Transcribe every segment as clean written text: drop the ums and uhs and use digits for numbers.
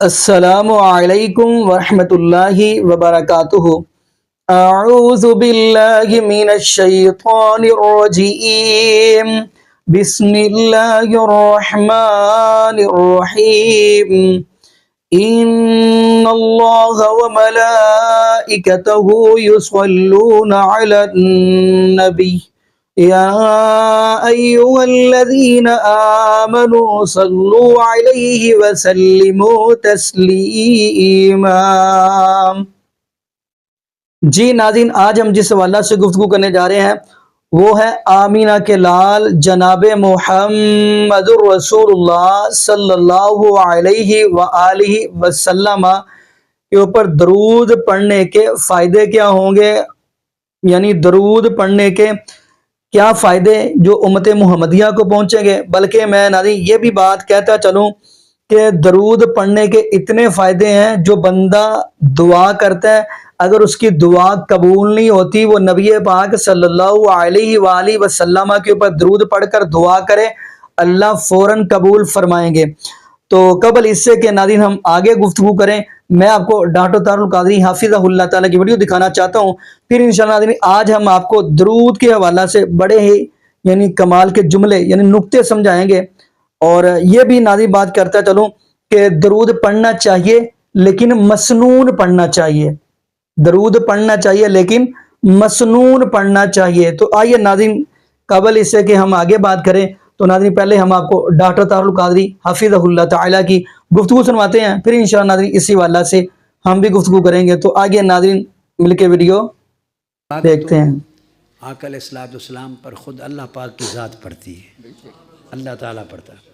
السلام علیکم ورحمۃ اللہ وبرکاتہ۔ اعوذ باللہ من الشیطان الرجیم، بسم اللہ الرحمن الرحیم۔ ان اللہ وملائکتہ یصلون علی النبی یا ایھا الذین آمنوا صلوا علیہ وسلموا تسلیما۔ جی ناظرین، آج ہم جس حوالہ سے گفتگو کرنے جا رہے ہیں وہ ہے آمینہ کے لال جناب محمد رسول اللہ صلی اللہ علیہ وآلہ وسلم کے اوپر درود پڑھنے کے فائدے کیا ہوں گے، یعنی درود پڑھنے کے کیا فائدے جو امت محمدیہ کو پہنچیں گے۔ بلکہ میں ناظرین یہ بھی بات کہتا چلوں کہ درود پڑھنے کے اتنے فائدے ہیں، جو بندہ دعا کرتا ہے اگر اس کی دعا قبول نہیں ہوتی، وہ نبی پاک صلی اللہ علیہ وآلہ وسلم کے اوپر درود پڑھ کر دعا کرے، اللہ فوراً قبول فرمائیں گے۔ تو قبل اس سے کہ ناظرین ہم آگے گفتگو کریں، میں آپ کو ڈاکٹر طاہر القادری حافظہ اللہ تعالیٰ کی ویڈیو دکھانا چاہتا ہوں۔ پھر انشاءاللہ ناظرین آج ہم آپ کو درود کے حوالہ سے بڑے ہی یعنی کمال کے جملے یعنی نکتے سمجھائیں گے، اور یہ بھی ناظرین بات کرتا چلوں کہ درود پڑھنا چاہیے لیکن مسنون پڑھنا چاہیے، درود پڑھنا چاہیے لیکن مسنون پڑھنا چاہیے۔ تو آئیے ناظرین قبل اس سے کہ ہم آگے بات کریں تو ناظرین پہلے ہم آپ کو ڈاکٹر طاہر القادری حفظہ اللہ تعالیٰ کی گفتگو سنواتے ہیں، پھر انشاءاللہ ناظرین اسی حوالہ سے ہم بھی گفتگو کریں گے۔ تو آگے ناظرین مل کے ویڈیو دیکھتے ہیں۔ آقا علیہ الصلوۃ والسلام پر خود اللہ پاک کی ذات پڑھتی ہے، اللہ تعالیٰ پڑھتا ہے،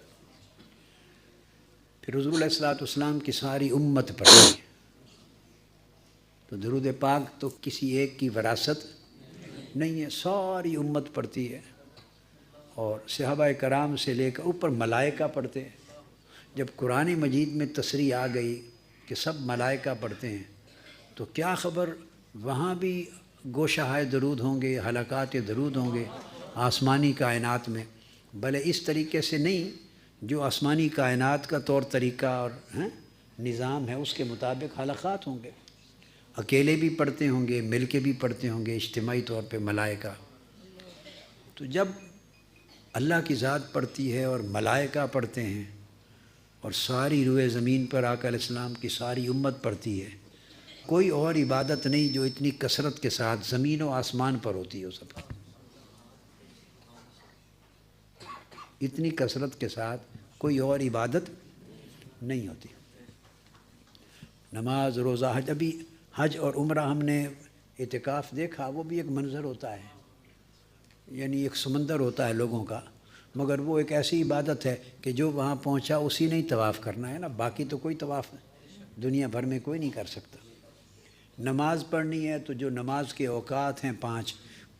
پھر حضور علیہ الصلوۃ والسلام کی ساری امت پڑھتی ہے۔ تو درود پاک تو کسی ایک کی وراثت نہیں ہے، ساری امت پڑھتی ہے، اور صحابہ کرام سے لے کر اوپر ملائکہ پڑھتے ہیں۔ جب قرآن مجید میں تصریح آ گئی کہ سب ملائکہ پڑھتے ہیں تو کیا خبر وہاں بھی گوشہائے درود ہوں گے، حلقات درود ہوں گے آسمانی کائنات میں، بھلے اس طریقے سے نہیں جو آسمانی کائنات کا طور طریقہ اور نظام ہے اس کے مطابق حلقات ہوں گے، اکیلے بھی پڑھتے ہوں گے، مل کے بھی پڑھتے ہوں گے، اجتماعی طور پہ ملائکہ۔ تو جب اللہ کی ذات پڑھتی ہے اور ملائکہ پڑھتے ہیں اور ساری روئے زمین پر آقا علیہ السلام کی ساری امت پڑھتی ہے، کوئی اور عبادت نہیں جو اتنی کثرت کے ساتھ زمین و آسمان پر ہوتی ہو، سب کی اتنی کثرت کے ساتھ کوئی اور عبادت نہیں ہوتی۔ نماز، روزہ، حج، ابھی حج اور عمرہ ہم نے اعتکاف دیکھا، وہ بھی ایک منظر ہوتا ہے، یعنی ایک سمندر ہوتا ہے لوگوں کا، مگر وہ ایک ایسی عبادت ہے کہ جو وہاں پہنچا اسی نے ہی طواف کرنا ہے نا، باقی تو کوئی طواف دنیا بھر میں کوئی نہیں کر سکتا۔ نماز پڑھنی ہے تو جو نماز کے اوقات ہیں 5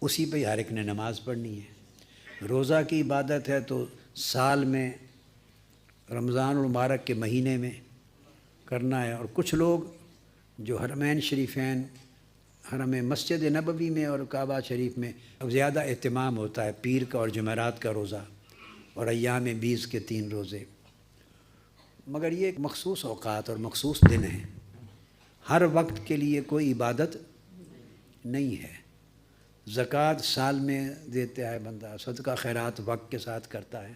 اسی پہ ہر ایک نے نماز پڑھنی ہے۔ روزہ کی عبادت ہے تو سال میں رمضان المبارک کے مہینے میں کرنا ہے، اور کچھ لوگ جو حرمین شریفین، حرم مسجد نبوی میں اور کعبہ شریف میں زیادہ اہتمام ہوتا ہے پیر کا اور جمعرات کا روزہ اور ایام 20 کے 3 روزے، مگر یہ ایک مخصوص اوقات اور مخصوص دن ہیں، ہر وقت کے لیے کوئی عبادت نہیں ہے۔ زکوٰۃ سال میں دیتا ہے بندہ، صدقہ خیرات وقت کے ساتھ کرتا ہے،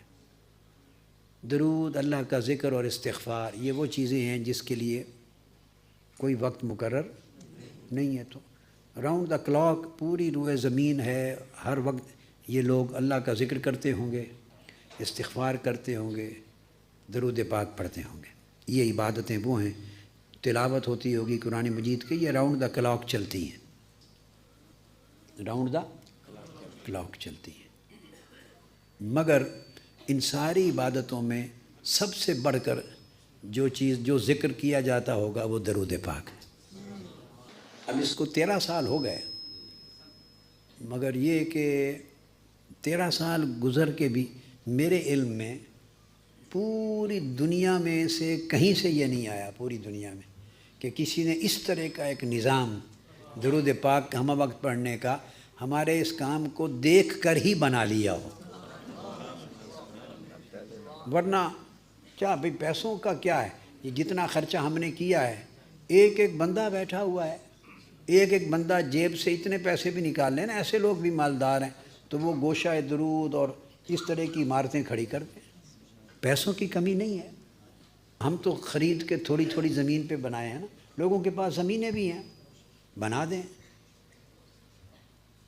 درود، اللہ کا ذکر اور استغفار یہ وہ چیزیں ہیں جس کے لیے کوئی وقت مقرر نہیں ہے۔ تو راؤنڈ دا کلاک پوری روئے زمین ہے، ہر وقت یہ لوگ اللہ کا ذکر کرتے ہوں گے، استغفار کرتے ہوں گے، درود پاک پڑھتے ہوں گے۔ یہ عبادتیں وہ ہیں، تلاوت ہوتی ہوگی قرآن مجید کی، یہ راؤنڈ دا کلاک چلتی ہیں، راؤنڈ دا کلاک چلتی ہیں۔ مگر ان ساری عبادتوں میں سب سے بڑھ کر جو چیز جو ذکر کیا جاتا ہوگا وہ درود پاک ہے۔ اب اس کو 13 سال ہو گئے، مگر یہ کہ 13 سال گزر کے بھی میرے علم میں پوری دنیا میں سے کہیں سے یہ نہیں آیا، پوری دنیا میں، کہ کسی نے اس طرح کا ایک نظام درود پاک کا ہم وقت پڑھنے کا ہمارے اس کام کو دیکھ کر ہی بنا لیا ہو، ورنہ کیا بھئی پیسوں کا کیا ہے، یہ جتنا خرچہ ہم نے کیا ہے، ایک ایک بندہ بیٹھا ہوا ہے، ایک ایک بندہ جیب سے اتنے پیسے بھی نکال لیں نا، ایسے لوگ بھی مالدار ہیں، تو وہ گوشہ درود اور اس طرح کی عمارتیں کھڑی کر دیں۔ پیسوں کی کمی نہیں ہے، ہم تو خرید کے تھوڑی تھوڑی زمین پہ بنائے ہیں نا، لوگوں کے پاس زمینیں بھی ہیں، بنا دیں۔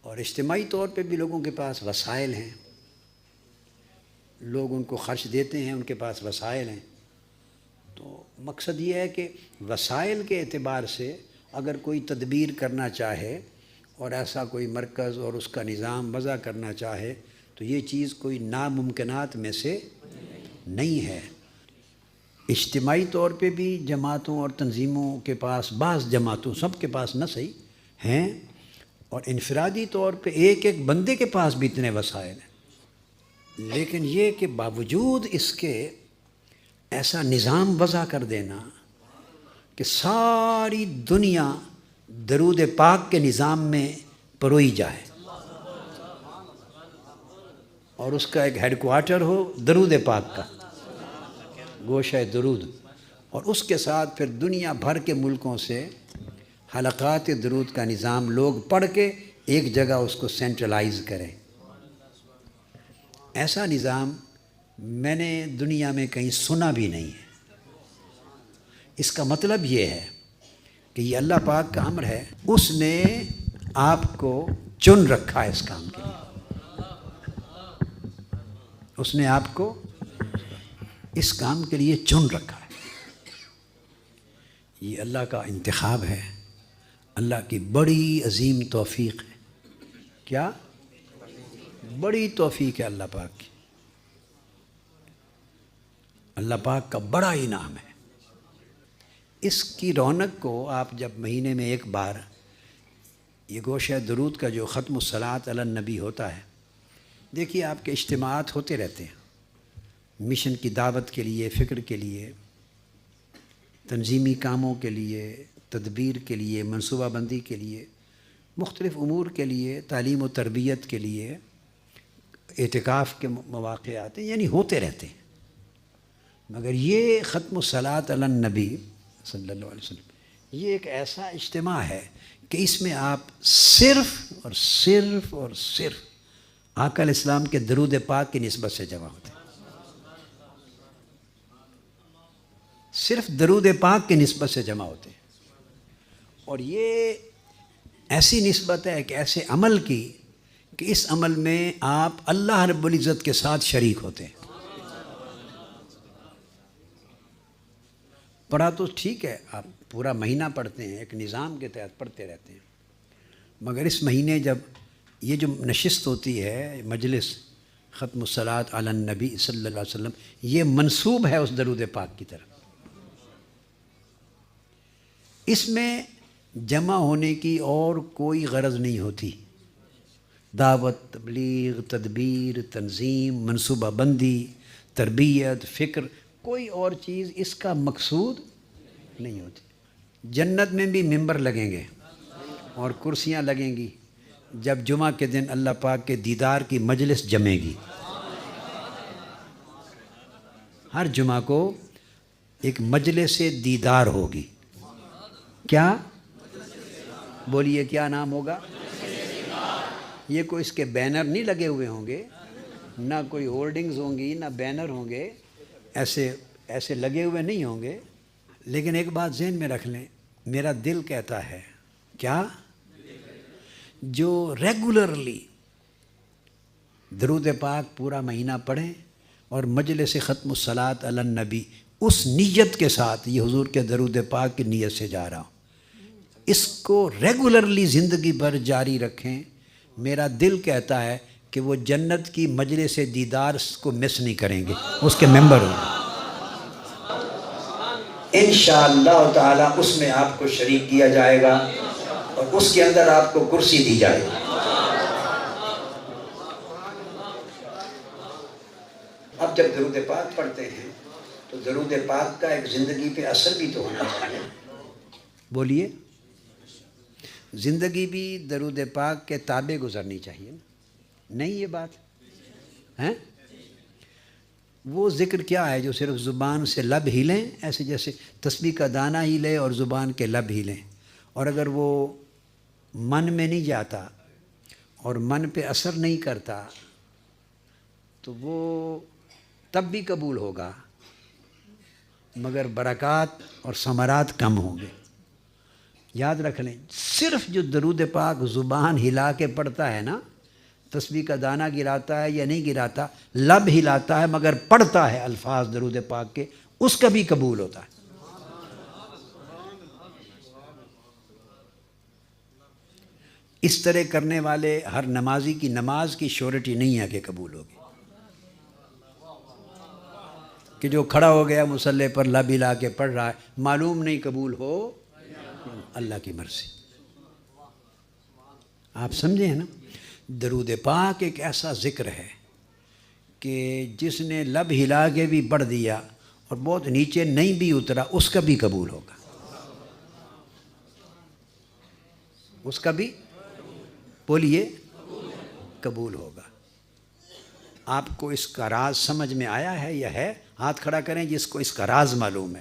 اور اجتماعی طور پہ بھی لوگوں کے پاس وسائل ہیں، لوگ ان کو خرچ دیتے ہیں، ان کے پاس وسائل ہیں۔ تو مقصد یہ ہے کہ وسائل کے اعتبار سے اگر کوئی تدبیر کرنا چاہے اور ایسا کوئی مرکز اور اس کا نظام وضع کرنا چاہے تو یہ چیز کوئی ناممکنات میں سے نہیں ہے۔ اجتماعی طور پہ بھی جماعتوں اور تنظیموں کے پاس، بعض جماعتوں، سب کے پاس نہ صحیح ہیں، اور انفرادی طور پہ ایک ایک بندے کے پاس بھی اتنے وسائل ہیں، لیکن یہ کہ باوجود اس کے ایسا نظام وضع کر دینا کہ ساری دنیا درود پاک کے نظام میں پروئی جائے اور اس کا ایک ہیڈ کوارٹر ہو درود پاک کا، گوشہ درود، اور اس کے ساتھ پھر دنیا بھر کے ملکوں سے حلقات درود کا نظام لوگ پڑھ کے ایک جگہ اس کو سینٹرلائز کریں۔ ایسا نظام میں نے دنیا میں کہیں سنا بھی نہیں ہے۔ اس کا مطلب یہ ہے کہ یہ اللہ پاک کا امر ہے، اس نے آپ کو چن رکھا ہے اس کام کے لیے، اس نے آپ کو اس کام کے لیے چن رکھا ہے۔ یہ اللہ کا انتخاب ہے، اللہ کی بڑی عظیم توفیق ہے۔ کیا بڑی توفیق ہے اللہ پاک کی، اللہ پاک کا بڑا انعام ہے۔ اس کی رونق کو آپ جب مہینے میں ایک بار یہ گوشہ درود کا جو ختم الصلاۃ علی النبی ہوتا ہے، دیکھیے آپ کے اجتماعات ہوتے رہتے ہیں، مشن کی دعوت کے لیے، فکر کے لیے، تنظیمی کاموں کے لیے، تدبیر کے لیے، منصوبہ بندی کے لیے، مختلف امور کے لیے، تعلیم و تربیت کے لیے، اعتکاف کے مواقع آتے ہیں، یعنی ہوتے رہتے ہیں۔ مگر یہ ختم الصلاۃ علی النبی صلی اللہ علیہ وسلم یہ ایک ایسا اجتماع ہے کہ اس میں آپ صرف اور صرف اور صرف آقا علیہ السلام کے درود پاک کی نسبت سے جمع ہوتے ہیں، صرف درود پاک کی نسبت سے جمع ہوتے ہیں۔ اور یہ ایسی نسبت ہے ایک ایسے عمل کی کہ اس عمل میں آپ اللہ رب العزت کے ساتھ شریک ہوتے ہیں۔ پڑھا تو ٹھیک ہے، آپ پورا مہینہ پڑھتے ہیں، ایک نظام کے تحت پڑھتے رہتے ہیں، مگر اس مہینے جب یہ جو نشست ہوتی ہے، مجلس ختم الصلاۃ علی النبی صلی اللہ علیہ وسلم، یہ منسوب ہے اس درود پاک کی طرف۔ اس میں جمع ہونے کی اور کوئی غرض نہیں ہوتی، دعوت، تبلیغ، تدبیر، تنظیم، منصوبہ بندی، تربیت، فکر، کوئی اور چیز اس کا مقصود نہیں ہوتی۔ جنت میں بھی ممبر لگیں گے اور کرسیاں لگیں گی جب جمعہ کے دن اللہ پاک کے دیدار کی مجلس جمے گی۔ ہر جمعہ کو ایک مجلس دیدار ہوگی۔ کیا بولیے، کیا نام ہوگا؟ یہ کوئی اس کے بینر نہیں لگے ہوئے ہوں گے، نہ کوئی ہولڈنگز ہوں گی، نہ بینر ہوں گے، ایسے لگے ہوئے نہیں ہوں گے۔ لیکن ایک بات ذہن میں رکھ لیں، میرا دل کہتا ہے، کیا؟ جو ریگولرلی درود پاک پورا مہینہ پڑھیں اور مجلس ختم الصلاۃ علی النبی اس نیت کے ساتھ، یہ حضور کے درود پاک کی نیت سے جا رہا ہوں، اس کو ریگولرلی زندگی بھر جاری رکھیں، میرا دل کہتا ہے کہ وہ جنت کی مجلس دیدار کو مس نہیں کریں گے، اس کے ممبر ہوں گے۔ انشاءاللہ تعالی اس میں آپ کو شریک کیا جائے گا اور اس کے اندر آپ کو کرسی دی جائے گی۔ اب جب درود پاک پڑھتے ہیں تو درود پاک کا ایک زندگی پہ اثر بھی تو ہونا چاہیے۔ بولیے، زندگی بھی درود پاک کے تابع گزرنی چاہیے، نہیں یہ بات ہے؟ وہ ذکر کیا ہے جو صرف زبان سے لب ہلیں، ایسے جیسے تسبیح کا دانہ ہلے اور زبان کے لب ہلیں، اور اگر وہ من میں نہیں جاتا اور من پہ اثر نہیں کرتا تو وہ تب بھی قبول ہوگا، مگر برکات اور ثمرات کم ہوں گے۔ یاد رکھ لیں، صرف جو درود پاک زبان ہلا کے پڑھتا ہے نا، تسبیح کا دانہ گراتا ہے یا نہیں گراتا، لب ہلاتا ہے مگر پڑھتا ہے الفاظ درود پاک کے، اس کا بھی قبول ہوتا ہے۔ اس طرح کرنے والے ہر نمازی کی نماز کی شیورٹی نہیں ہے کہ قبول ہوگی، کہ جو کھڑا ہو گیا مصلی پر لب ہلا کے پڑھ رہا ہے، معلوم نہیں قبول ہو، اللہ کی مرضی۔ آپ سمجھے ہیں نا، درود پاک ایک ایسا ذکر ہے کہ جس نے لب ہلا کے بھی پڑھ دیا اور بہت نیچے نہیں بھی اترا، اس کا بھی قبول ہوگا، اس کا بھی بولیے قبول ہوگا۔ آپ کو اس کا راز سمجھ میں آیا ہے یا ہے؟ ہاتھ کھڑا کریں جس کو اس کا راز معلوم ہے۔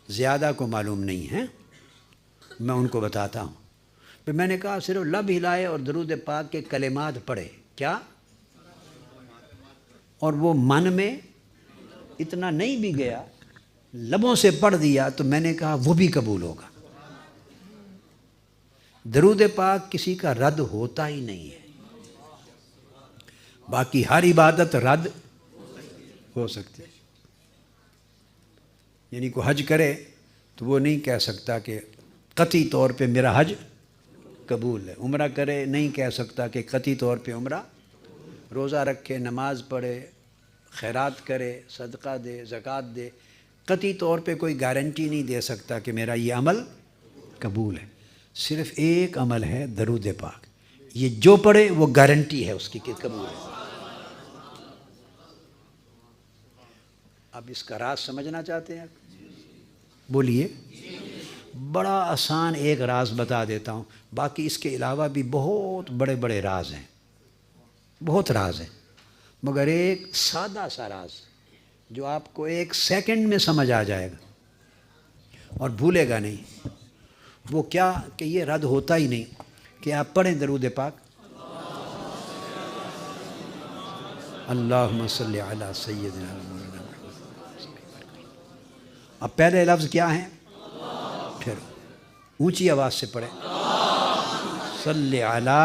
زیادہ کو معلوم نہیں ہے، میں ان کو بتاتا ہوں۔ پھر میں نے کہا صرف لب ہلائے اور درود پاک کے کلمات پڑھے، کیا؟ اور وہ من میں اتنا نہیں بھی گیا، لبوں سے پڑھ دیا، تو میں نے کہا وہ بھی قبول ہوگا۔ درود پاک کسی کا رد ہوتا ہی نہیں ہے، باقی ہر عبادت رد ہو سکتی ہے۔ یعنی کوئی حج کرے تو وہ نہیں کہہ سکتا کہ قطعی طور پہ میرا حج قبول ہے، عمرہ کرے نہیں کہہ سکتا کہ قطعی طور پہ عمرہ، روزہ رکھے، نماز پڑھے، خیرات کرے، صدقہ دے، زکوٰۃ دے، قطعی طور پہ کوئی گارنٹی نہیں دے سکتا کہ میرا یہ عمل قبول ہے۔ صرف ایک عمل ہے درود پاک، یہ جو پڑھے وہ گارنٹی ہے اس کی کہ قبول ہے۔ اب اس کا راز سمجھنا چاہتے ہیں؟ بولیے۔ بڑا آسان ایک راز بتا دیتا ہوں، باقی اس کے علاوہ بھی بہت بڑے بڑے راز ہیں، بہت راز ہیں، مگر ایک سادہ سا راز جو آپ کو ایک سیکنڈ میں سمجھ آ جائے گا اور بھولے گا نہیں، وہ کیا کہ یہ رد ہوتا ہی نہیں کہ آپ پڑھیں درود پاک، اللہم صلی علی سیدنا محمد۔ اب پہلے لفظ کیا ہیں؟ پھر اونچی آواز سے پڑھیں، صلی علی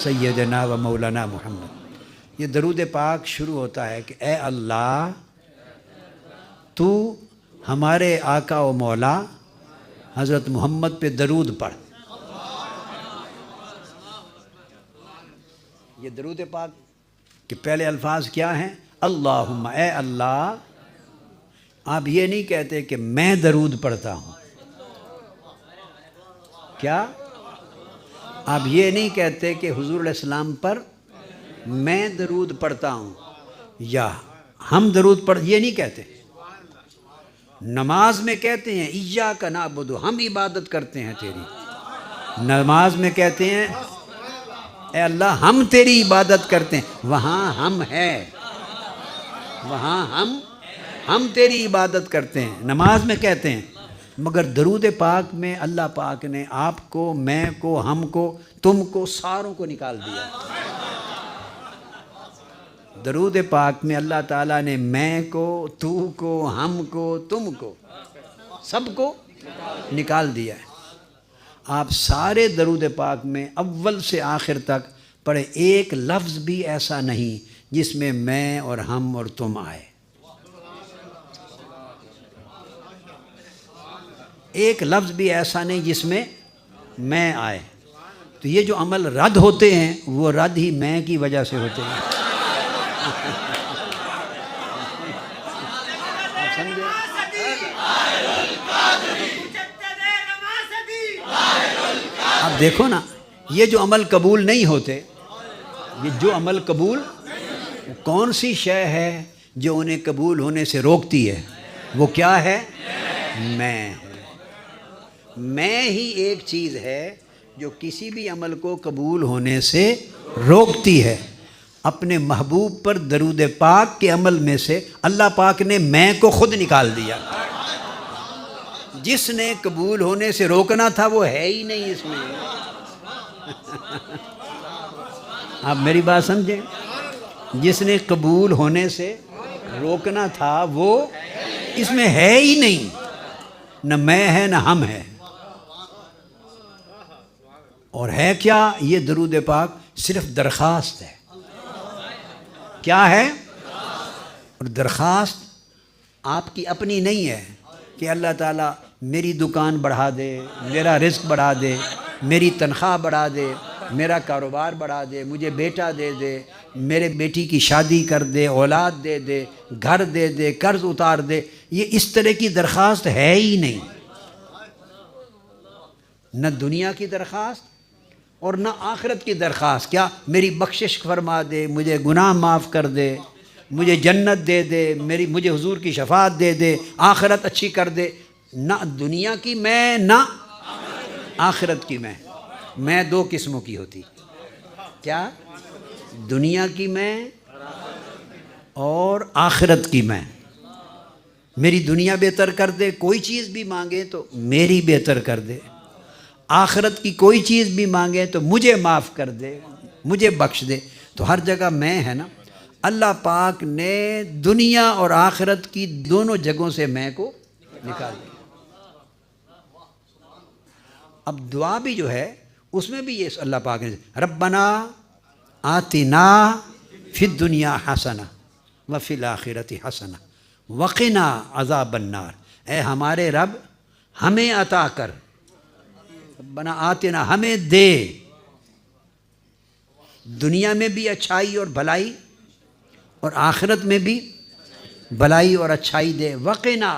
سیدنا و مولانا محمد۔ یہ درود پاک شروع ہوتا ہے کہ اے اللہ تو ہمارے آقا و مولا حضرت محمد پہ درود پڑھ۔ یہ درود پاک کے پہلے الفاظ کیا ہیں؟ اللہم، اے اللہ۔ آپ یہ نہیں کہتے کہ میں درود پڑھتا ہوں، کیا؟ آپ یہ نہیں کہتے کہ حضور علیہ السلام پر میں درود پڑھتا ہوں یا ہم درود پڑھ، یہ نہیں کہتے۔ نماز میں کہتے ہیں ایاک نعبد، ہم عبادت کرتے ہیں تیری، نماز میں کہتے ہیں اے اللہ ہم تیری عبادت کرتے ہیں، وہاں ہم ہے، وہاں ہم تیری عبادت کرتے ہیں، نماز میں کہتے ہیں، مگر درود پاک میں اللہ پاک نے آپ کو، میں کو، ہم کو، تم کو، ساروں کو نکال دیا۔ درود پاک میں اللہ تعالیٰ نے میں کو، تو کو، ہم کو، تم کو، سب کو نکال دیا ہے۔ آپ سارے درود پاک میں اول سے آخر تک پڑھے، ایک لفظ بھی ایسا نہیں جس میں میں اور ہم اور تم آئے، ایک لفظ بھی ایسا نہیں جس میں میں آئے۔ تو یہ جو عمل رد ہوتے ہیں وہ رد ہی میں کی وجہ سے ہوتے ہیں۔ آپ سمجھے؟ اب دیکھو نا، یہ جو عمل قبول نہیں ہوتے، یہ جو عمل قبول، کون سی شے ہے جو انہیں قبول ہونے سے روکتی ہے؟ وہ کیا ہے؟ میں ہی ایک چیز ہے جو کسی بھی عمل کو قبول ہونے سے روکتی ہے۔ اپنے محبوب پر درود پاک کے عمل میں سے اللہ پاک نے میں کو خود نکال دیا. جس نے قبول ہونے سے روکنا تھا وہ ہے ہی نہیں اس میں. آپ میری بات سمجھیں؟ جس نے قبول ہونے سے روکنا تھا وہ اس میں ہے ہی نہیں. نہ میں ہے نہ ہم ہے. اور ہے کیا؟ یہ درود پاک صرف درخواست ہے. کیا ہے؟ اور درخواست آپ کی اپنی نہیں ہے کہ اللہ تعالیٰ میری دکان بڑھا دے، میرا رزق بڑھا دے، میری تنخواہ بڑھا دے، میرا کاروبار بڑھا دے، مجھے بیٹا دے دے، میرے بیٹی کی شادی کر دے، اولاد دے دے، گھر دے دے، قرض اتار دے. یہ اس طرح کی درخواست ہے ہی نہیں. نہ دنیا کی درخواست اور نہ آخرت کی درخواست. کیا؟ میری بخشش فرما دے، مجھے گناہ معاف کر دے، مجھے جنت دے دے، مجھے حضور کی شفاعت دے دے، آخرت اچھی کر دے. نہ دنیا کی میں نہ آخرت کی میں دو قسموں کی ہوتی. کیا؟ دنیا کی میں اور آخرت کی میں. میری دنیا بہتر کر دے، کوئی چیز بھی مانگے تو میری بہتر کر دے. آخرت کی کوئی چیز بھی مانگے تو مجھے معاف کر دے، مجھے بخش دے. تو ہر جگہ میں ہے نا. اللہ پاک نے دنیا اور آخرت کی دونوں جگہوں سے میں کو نکال دیا. اب دعا بھی جو ہے اس میں بھی یہ اللہ پاک نے ربنا آتنا فی الدنیا حسنہ وفی الآخرۃ حسنہ وقنا عذاب النار. اے ہمارے رب ہمیں عطا کر، ربنا آتنا ہمیں دے، دنیا میں بھی اچھائی اور بھلائی اور آخرت میں بھی بھلائی اور اچھائی دے، وقنا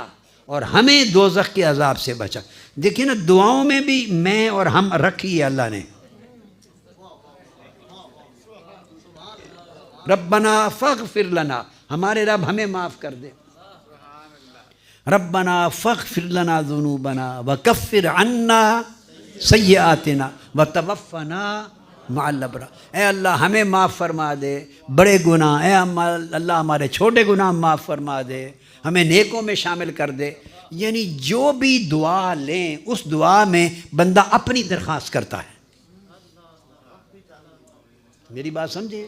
اور ہمیں دوزخ کے عذاب سے بچا. دیکھیں نا دعاؤں میں بھی میں اور ہم رکھی ہے اللہ نے. ربنا فاغفر لنا، ہمارے رب ہمیں معاف کر دے. ربنا فاغفر لنا ذنوبنا وکفر عنا سیئاتنا وتوفنا مع الابرار. اے اللہ ہمیں معاف فرما دے بڑے گناہ، اے اللہ ہمارے چھوٹے گناہ معاف فرما دے، ہمیں نیکوں میں شامل کر دے. یعنی جو بھی دعا لیں اس دعا میں بندہ اپنی درخواست کرتا ہے. میری بات سمجھے؟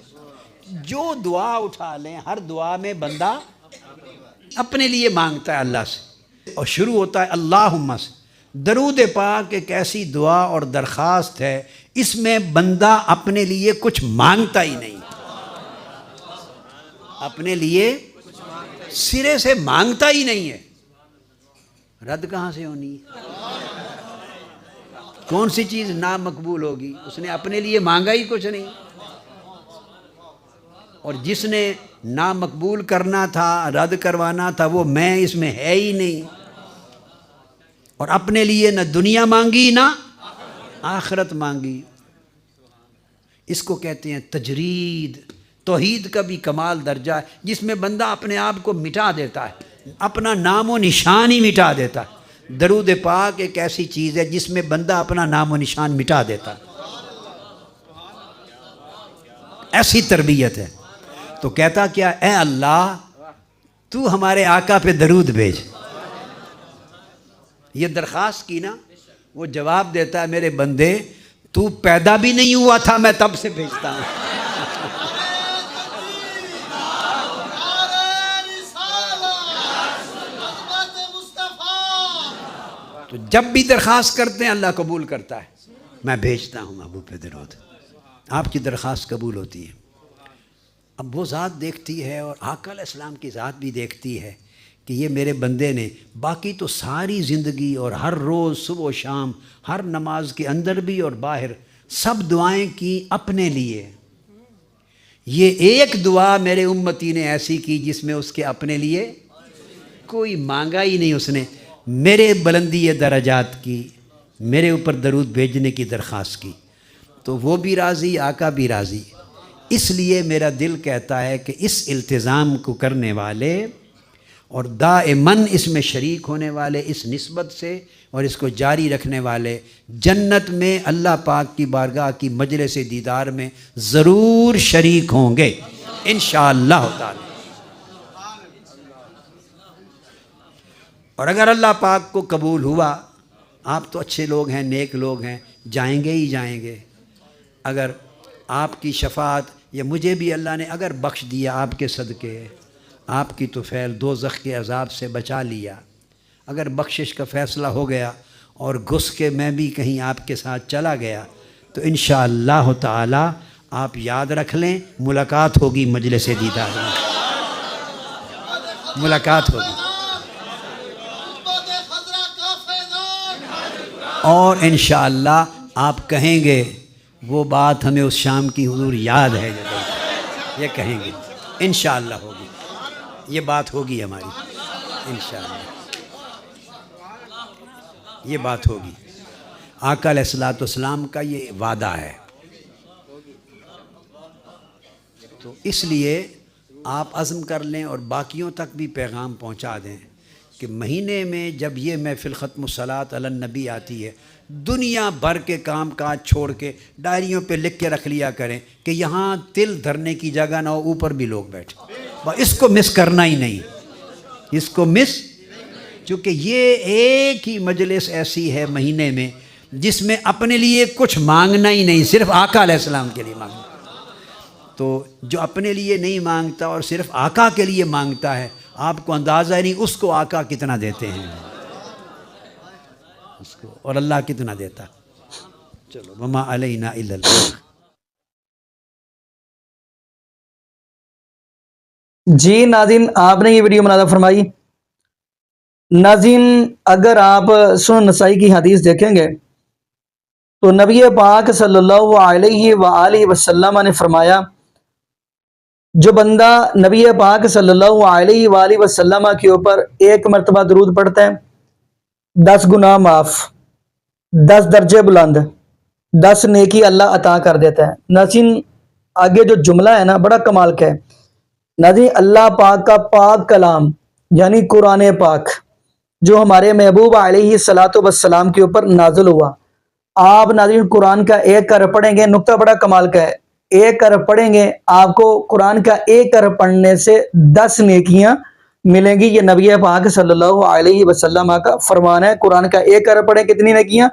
جو دعا اٹھا لیں ہر دعا میں بندہ اپنے لیے مانگتا ہے اللہ سے. اور شروع ہوتا ہے اللہم سے. درود پاک ایک ایسی دعا اور درخواست ہے اس میں بندہ اپنے لیے کچھ مانگتا ہی نہیں، اپنے لیے سرے سے مانگتا ہی نہیں ہے. رد کہاں سے ہونی ہے؟ کون سی چیز نامقبول ہوگی؟ اس نے اپنے لیے مانگا ہی کچھ نہیں. اور جس نے نامقبول کرنا تھا، رد کروانا تھا، وہ میں اس میں ہے ہی نہیں. اور اپنے لیے نہ دنیا مانگی نہ آخرت مانگی. اس کو کہتے ہیں تجرید. توحید کا بھی کمال درجہ ہے جس میں بندہ اپنے آپ کو مٹا دیتا ہے، اپنا نام و نشان ہی مٹا دیتا ہے. درود پاک ایک ایسی چیز ہے جس میں بندہ اپنا نام و نشان مٹا دیتا ہے. ایسی تربیت ہے. تو کہتا کیا؟ اے اللہ تو ہمارے آقا پہ درود بھیج. یہ درخواست کی نا، وہ جواب دیتا ہے میرے بندے تو پیدا بھی نہیں ہوا تھا میں تب سے بھیجتا ہوں. تو جب بھی درخواست کرتے ہیں اللہ قبول کرتا ہے. میں بھیجتا ہوں محبوب پہ درود، آپ کی درخواست قبول ہوتی ہے. اب وہ ذات دیکھتی ہے اور آقا علیہ السلام کی ذات بھی دیکھتی ہے کہ یہ میرے بندے نے باقی تو ساری زندگی اور ہر روز صبح و شام ہر نماز کے اندر بھی اور باہر سب دعائیں کی اپنے لیے. یہ ایک دعا میرے امتی نے ایسی کی جس میں اس کے اپنے لیے کوئی مانگا ہی نہیں. اس نے میرے بلندی درجات کی، میرے اوپر درود بھیجنے کی درخواست کی. تو وہ بھی راضی، آقا بھی راضی. اس لیے میرا دل کہتا ہے کہ اس التزام کو کرنے والے اور دائماً اس میں شریک ہونے والے اس نسبت سے اور اس کو جاری رکھنے والے جنت میں اللہ پاک کی بارگاہ کی مجلس دیدار میں ضرور شریک ہوں گے انشاءاللہ تعالی۔ اور اگر اللہ پاک کو قبول ہوا، آپ تو اچھے لوگ ہیں، نیک لوگ ہیں، جائیں گے ہی جائیں گے۔ اگر آپ کی شفاعت یا مجھے بھی اللہ نے اگر بخش دیا آپ کے صدقے، آپ کی تو فعل دوزخ کے عذاب سے بچا لیا، اگر بخشش کا فیصلہ ہو گیا اور گھس کے میں بھی کہیں آپ کے ساتھ چلا گیا، تو انشاءاللہ تعالی آپ یاد رکھ لیں ملاقات ہوگی مجلس دیدار میں، ملاقات ہوگی، اور انشاءاللہ آپ کہیں گے وہ بات ہمیں اس شام کی حضور یاد ہے، یہ کہیں گے انشاءاللہ ہوگی، یہ بات ہوگی ہماری انشاءاللہ، یہ بات ہوگی۔ آقا علیہ الصلوۃ والسلام کا یہ وعدہ ہے، تو اس لیے آپ عزم کر لیں اور باقیوں تک بھی پیغام پہنچا دیں کہ مہینے میں جب یہ محفل ختم الصلاۃ علی النبی آتی ہے، دنیا بھر کے کام کاج چھوڑ کے ڈائریوں پہ لکھ کے رکھ لیا کریں کہ یہاں تل دھرنے کی جگہ نہ ہو، اوپر بھی لوگ بیٹھے، اس کو مس کرنا ہی نہیں، اس کو مس، چونکہ یہ ایک ہی مجلس ایسی ہے مہینے میں جس میں اپنے لیے کچھ مانگنا ہی نہیں، صرف آقا علیہ السلام کے لیے مانگنا۔ تو جو اپنے لیے نہیں مانگتا اور صرف آقا کے لیے مانگتا ہے، آپ کو اندازہ نہیں اس کو آقا کتنا دیتے ہیں، اس کو، اور اللہ کتنا دیتا۔ چلو وما علینا الا البلاغ۔ جی ناظرین، آپ نے یہ ویڈیو مناظر فرمائی۔ ناظرین، اگر آپ سنن نسائی کی حدیث دیکھیں گے تو نبی پاک صلی اللہ علیہ وآلہ وسلم نے فرمایا، جو بندہ نبی پاک صلی اللہ علیہ وآلہ وسلم کے اوپر ایک مرتبہ درود پڑھتا ہے، 10 گناہ معاف، 10 درجے بلند، 10 نیکی اللہ عطا کر دیتا ہے۔ ناظرین، آگے جو جملہ ہے نا بڑا کمال کا ہے۔ ناظرین، اللہ پاک کا پاک کلام یعنی قرآن پاک جو ہمارے محبوب علیہ الصلاۃ والسلام کے اوپر نازل ہوا، آپ ناظرین قرآن کا ایک حرف پڑھیں گے، نقطہ بڑا کمال کا ہے، ایک حرف پڑھیں گے آپ کو قرآن کا ایک حرف پڑھنے سے 10 نیکیاں ملیں گی۔ یہ نبی پاک صلی اللہ علیہ وسلم کا فرمان ہے، قرآن کا ایک حرف پڑھیں کتنی نیکیاں؟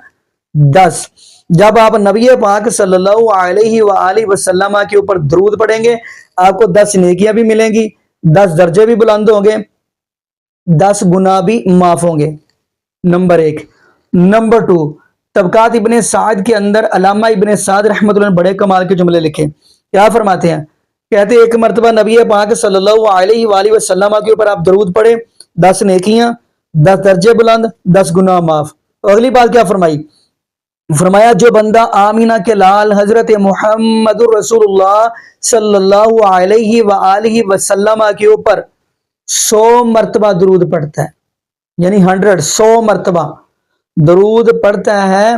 10۔ جب آپ نبی پاک صلی اللہ علیہ وآلہ وسلم کے اوپر درود پڑھیں گے، آپ کو 10 نیکیاں بھی ملیں گی، 10 درجے بھی بلند ہوں گے، 10 گناہ بھی معاف ہوں گے، نمبر 1۔ نمبر 2، طبقات ابن سعد کے اندر علامہ ابن سعد رحمۃ اللہ نے بڑے کمال کے جملے لکھے، کیا فرماتے ہیں؟ کہتے ہیں ایک مرتبہ نبی پاک صلی اللہ علیہ وآلہ وسلم کے اوپر آپ درود پڑھیں، 10 نیکیاں، 10 درجے بلند، 10 گناہ معاف۔ اگلی بات کیا فرمائی؟ فرمایا جو بندہ آمینہ کے لال حضرت محمد رسول اللہ صلی اللہ علیہ وآلہ وسلم کے اوپر 100 مرتبہ درود پڑھتا ہے، یعنی 100 مرتبہ درود پڑھتا ہے،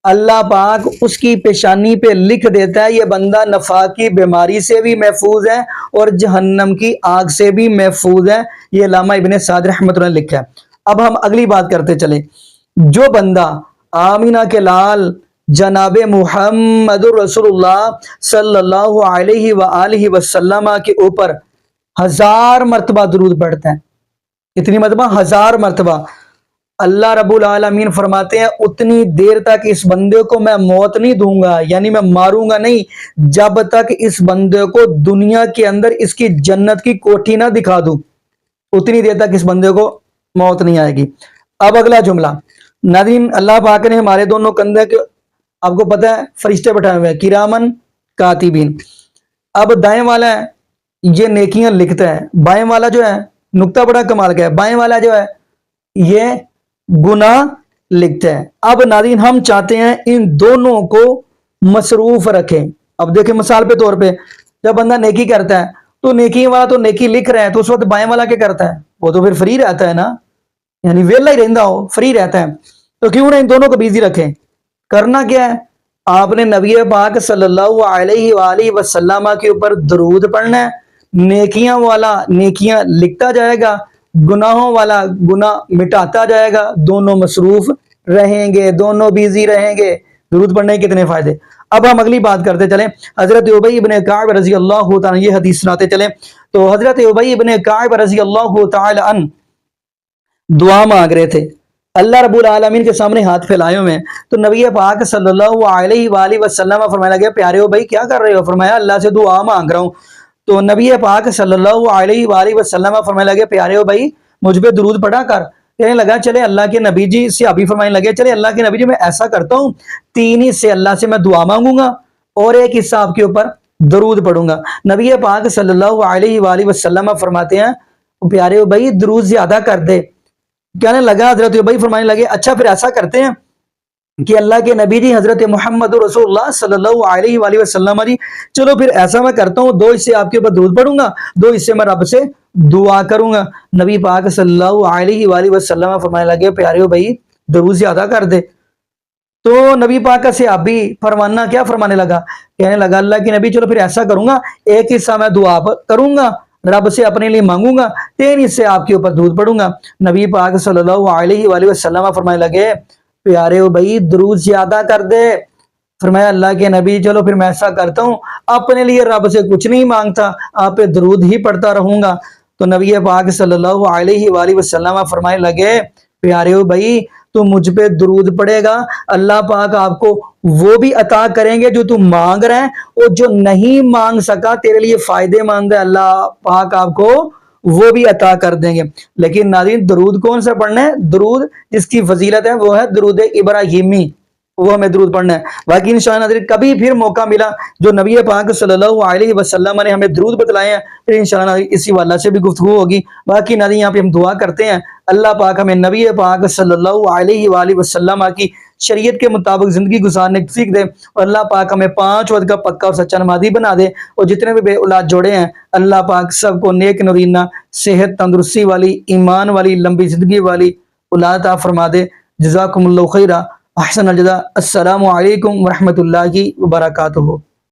اللہ پاک اس کی پیشانی پہ لکھ دیتا ہے یہ بندہ نفاق کی بیماری سے بھی محفوظ ہے اور جہنم کی آگ سے بھی محفوظ ہے۔ یہ علامہ ابن سعد رحمۃ اللہ نے لکھا ہے۔ اب ہم اگلی بات کرتے چلیں، جو بندہ آمینہ کے لال جناب محمد رسول اللہ صلی اللہ علیہ وآلہ وسلم کے اوپر 1000 مرتبہ درود پڑھتا ہے، کتنی مرتبہ؟ 1000 مرتبہ۔ اللہ رب العالمین فرماتے ہیں اتنی دیر تک اس بندے کو میں موت نہیں دوں گا، یعنی میں ماروں گا نہیں جب تک اس بندے کو دنیا کے اندر اس کی جنت کی کوٹھی نہ دکھا دوں، اتنی دیر تک اس بندے کو موت نہیں آئے گی۔ اب اگلا جملہ، ناظرین اللہ پاک نے ہمارے دونوں کندھے کے، آپ کو پتہ ہے فرشتے بٹھائے ہوئے ہیں، کرامن کاتبین۔ اب دائیں والا ہے یہ نیکیاں لکھتا ہے، بائیں والا جو ہے نقطہ بڑا کمال کا ہے، بائیں والا جو ہے یہ گناہ لکھتا ہے۔ اب ناظرین ہم چاہتے ہیں ان دونوں کو مصروف رکھیں۔ اب دیکھیں مثال کے طور پہ جب بندہ نیکی کرتا ہے تو نیکی والا تو نیکی لکھ رہا ہے، تو اس وقت بائیں والا کیا کرتا ہے؟ وہ تو پھر فری رہتا ہے نا، یعنی ویلا ہی رہندا ہو، فری رہتا ہے، تو کیوں نہ ان دونوں کو بزی رکھیں۔ کرنا کیا ہے؟ آپ نے نبی پاک صلی اللہ علیہ وآلہ وسلم کے اوپر درود پڑھنا ہے، نیکیاں والا نیکیاں لکھتا جائے گا گناہوں والا گناہ مٹاتا جائے گا، دونوں مصروف رہیں گے، دونوں بیزی رہیں گے۔ درود پڑھنے کے کتنے فائدے۔ اب ہم اگلی بات کرتے چلیں، حضرت ابی ابن کعب رضی اللہ تعالیٰ یہ حدیث سناتے چلیں۔ تو حضرت ابی ابن کعب رضی اللہ تعالی عنہ دعا مانگ رہے تھے، اللہ رب العالمین کے سامنے ہاتھ پھیلائے ہوئے ہیں، تو نبی پاک صلی اللہ علیہ وآلہ وسلم فرمانے لگے پیارے ہو بھائی کیا کر رہے ہو؟ فرمایا اللہ سے دعا مانگ رہا ہوں۔ تو نبی پاک صلی اللہ علیہ وآلہ وسلم فرمانے لگے پیارے ہو بھائی مجھ پہ درود پڑھا کر۔ کہنے لگا چلے اللہ کے نبی جی سے ابھی فرمانے لگے چلے اللہ کے نبی جی میں ایسا کرتا ہوں 3 حصے اللہ سے میں دعا مانگوں گا اور 1 حصہ آپ کے اوپر درود پڑھوں گا۔ نبی پاک صلی اللہ علیہ وآلہ وسلم فرماتے ہیں پیارے ہو بھائی درود زیادہ کر دے۔ کہنے لگا حضرت ابی فرمانے لگے اچھا پھر ایسا کرتے ہیں کہ اللہ کے نبی جی حضرت محمد رسول اللہ صلی اللہ علیہ وآلہ وسلم جی چلو پھر ایسا میں کرتا ہوں 2 حصے آپ کے اوپر درود پڑھوں گا، 2 حصے میں رب سے دعا کروں گا۔ نبی پاک صلی اللہ علیہ وآلہ وسلم فرمانے لگے پیارے ہو بھائی درود زیادہ کر دے۔ تو نبی پاک کا صحابی فرمانا کیا فرمانے لگا، کہنے لگا اللہ کے نبی چلو پھر ایسا کروں گا 1 حصہ میں دعا کروں گا رب سے اپنے لیے مانگوں گا، 3 حصے آپ کے اوپر درود پڑھوں گا۔ نبی پاک صلی اللہ علیہ وآلہ وسلم فرمانے لگے پیارے ہو بھائی درود زیادہ کر دے۔ فرمایا اللہ کے نبی چلو پھر میں ایسا کرتا ہوں اپنے لیے رب سے کچھ نہیں مانگتا، آپ پہ درود ہی پڑھتا رہوں گا۔ تو نبی پاک صلی اللہ علیہ وآلہ وسلم فرمانے لگے پیارے ہو بھائی تو مجھ پہ درود پڑے گا اللہ پاک آپ کو وہ بھی عطا کریں گے جو تم مانگ رہے ہیں، اور جو نہیں مانگ سکا تیرے لیے فائدے مند ہے اللہ پاک آپ کو وہ بھی عطا کر دیں گے۔ لیکن ناظرین درود کون سا پڑھنا ہے؟ درود جس کی فضیلت ہے وہ ہے درود ابراہیمی، وہ ہمیں درود پڑھنا ہے۔ باقی انشاءاللہ ناظرین کبھی پھر موقع ملا جو نبی پاک صلی اللہ علیہ وسلم نے ہمیں درود بتلائے ہیں پھر انشاءاللہ ناظرین اسی واللہ سے بھی گفتگو ہوگی۔ باقی ناظرین یہاں پہ ہم دعا کرتے ہیں اللہ پاک ہمیں نبی پاک صلی اللہ علیہ وآلہ وسلم کی شریعت کے مطابق زندگی گزارنے کی توفیق دے، اور اللہ پاک ہمیں 5 وقت کا پکا اور سچا نمازی بنا دے، اور جتنے بھی بے اولاد جوڑے ہیں اللہ پاک سب کو نیک نورینہ صحت تندرستی والی ایمان والی لمبی زندگی والی اولاد عطا فرما دے۔ جزاکم اللہ خیرہ، احسن الجزاء، السلام علیکم ورحمۃ اللہ وبرکاتہ۔